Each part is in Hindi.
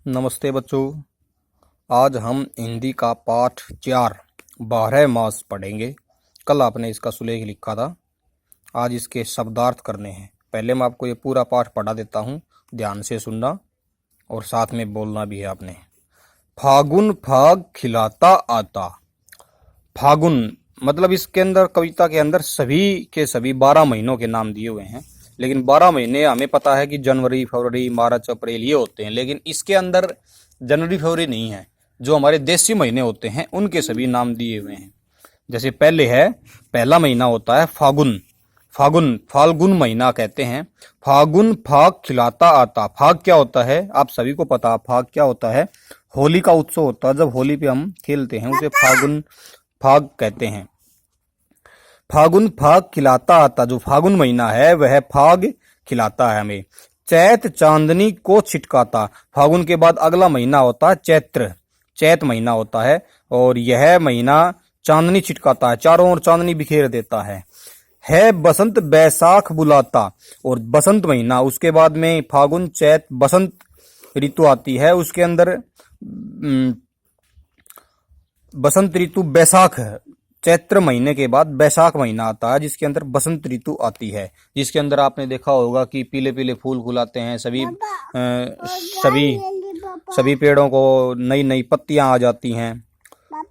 नमस्ते बच्चों। आज हम हिंदी का पाठ 4 12 मास पढ़ेंगे। कल आपने इसका सुलेख लिखा था, आज इसके शब्दार्थ करने हैं। पहले मैं आपको ये पूरा पाठ पढ़ा देता हूँ, ध्यान से सुनना और साथ में बोलना भी है आपने। फागुन फाग खिलाता आता। फागुन मतलब इसके अंदर, कविता के अंदर सभी के सभी 12 महीनों के नाम दिए हुए हैं, लेकिन 12 महीने हमें पता है कि जनवरी, फरवरी, मार्च, अप्रैल ये होते हैं, लेकिन इसके अंदर जनवरी, फरवरी नहीं है। जो हमारे देसी महीने होते हैं उनके सभी नाम दिए हुए हैं। जैसे पहले है, पहला महीना होता है फागुन। फागुन फाल्गुन महीना कहते हैं। फागुन फाग खिलाता आता। फाग क्या होता है आप सभी को पता। फाग क्या होता है? होली का उत्सव होता है, जब होली पे हम खेलते हैं उसे फागुन फाग कहते हैं। फागुन फाग खिलाता आता, जो फागुन महीना है वह फाग खिलाता है हमें। चैत चांदनी को छिटकाता। फागुन के बाद अगला महीना होता है चैत्र। चैत महीना होता है और यह महीना चांदनी छिटकाता है, चारों ओर चांदनी बिखेर देता है बसंत बैसाख बुलाता। और बसंत महीना, उसके बाद में फागुन चैत बसंत ऋतु आती है। उसके अंदर बसंत ऋतु बैसाख, चैत्र महीने के बाद बैसाख महीना आता है जिसके अंदर बसंत ऋतु आती है, जिसके अंदर आपने देखा होगा कि पीले पीले फूल फुलाते हैं। सभी पेड़ों को नई नई पत्तियां आ जाती हैं।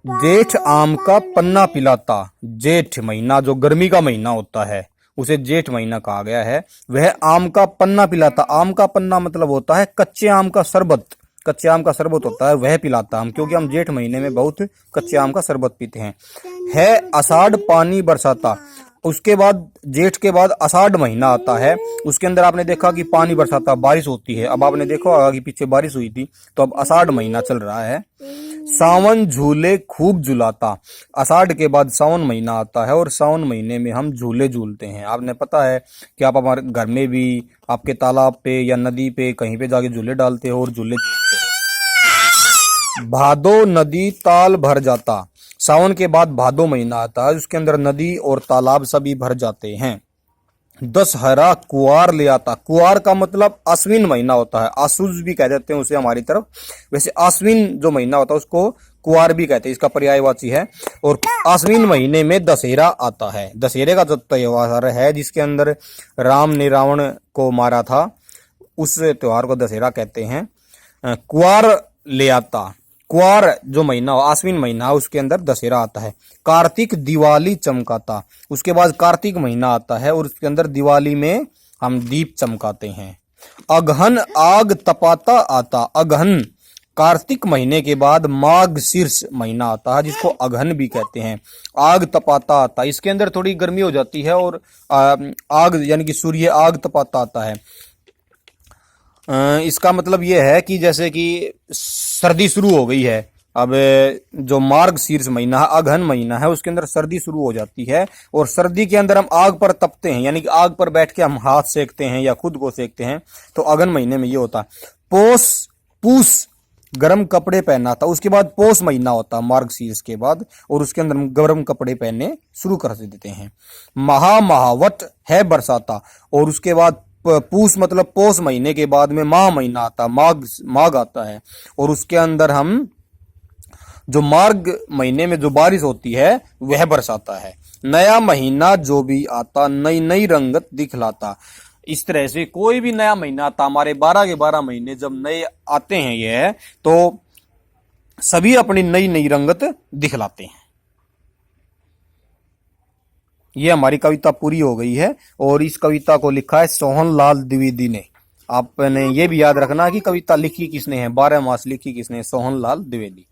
जेठ आम का पन्ना पिलाता। जेठ महीना जो गर्मी का महीना होता है उसे जेठ महीना कहा गया है। वह आम का पन्ना पिलाता। आम का पन्ना मतलब होता है कच्चे आम का शरबत। कच्चे आम का शरबत होता है वह पिलाता हम, क्योंकि हम जेठ महीने में बहुत कच्चे आम का शरबत पीते हैं। है आषाढ़ पानी बरसाता। उसके बाद जेठ के बाद आषाढ़ महीना आता है, उसके अंदर आपने देखा कि पानी बरसाता, बारिश होती है। अब आपने देखा होगा कि पीछे बारिश हुई थी, तो अब आषाढ़ महीना चल रहा है। सावन झूले खूब झुलाता। आषाढ़ के बाद सावन महीना आता है और सावन महीने में हम झूले झूलते हैं। आपने पता है कि आप हमारे घर में भी आपके तालाब पे या नदी पे कहीं पे जाके झूले डालते हो और झूले झूलते हो। भादो नदी ताल भर जाता। सावन के बाद भादो महीना आता है, उसके अंदर नदी और तालाब सभी भर जाते हैं। दशहरा कुआर ले आता। कुआर का मतलब आश्विन महीना होता है, आसुज भी कह देते हैं उसे हमारी तरफ। वैसे आश्विन जो महीना होता है उसको कुआर भी कहते हैं, इसका पर्यायवाची है। और आश्विन महीने में दशहरा आता है। दशहरे का जो त्योहार है जिसके अंदर राम ने रावण को मारा था, उस त्योहार को दशहरा कहते हैं। कुआर ले आता, कुआर जो महीना आश्विन महीना उसके अंदर दशहरा आता है। कार्तिक दिवाली चमकाता। उसके बाद कार्तिक महीना आता है और उसके अंदर दिवाली में हम दीप चमकाते हैं। अगहन आग तपाता आता। अगहन कार्तिक महीने के बाद माघ शीर्ष महीना आता है जिसको अगहन भी कहते हैं। आग तपाता आता, इसके अंदर थोड़ी गर्मी हो जाती है और आग यानी कि सूर्य आग तपाता आता है। इसका मतलब यह है कि जैसे कि सर्दी शुरू हो गई है। अब जो मार्ग शीर्ष महीना है, अगहन महीना है, उसके अंदर सर्दी शुरू हो जाती है और सर्दी के अंदर हम आग पर तपते हैं, यानी कि आग पर बैठ के हम हाथ सेकते हैं या खुद को सेकते हैं। तो अगहन महीने में ये होता है। पूस गर्म कपड़े पहना था। उसके बाद पोष महीना होता है मार्ग शीर्ष के बाद, और उसके अंदर हम गर्म कपड़े पहनने शुरू कर देते हैं। महावट है बरसाता। और उसके बाद पूस मतलब पोष महीने के बाद में माह महीना आता, माघ आता है, और उसके अंदर हम जो मार्ग महीने में जो बारिश होती है वह बरसाता है। नया महीना जो भी आता नई नई रंगत दिखलाता। इस तरह से कोई भी नया महीना आता, हमारे 12 के 12 महीने जब नए आते हैं ये, तो सभी अपनी नई नई रंगत दिखलाते हैं। ये हमारी कविता पूरी हो गई है और इस कविता को लिखा है सोहनलाल द्विवेदी ने। आपने ये भी याद रखना कि कविता लिखी किसने है, 12 मास लिखी किसने, सोहनलाल द्विवेदी।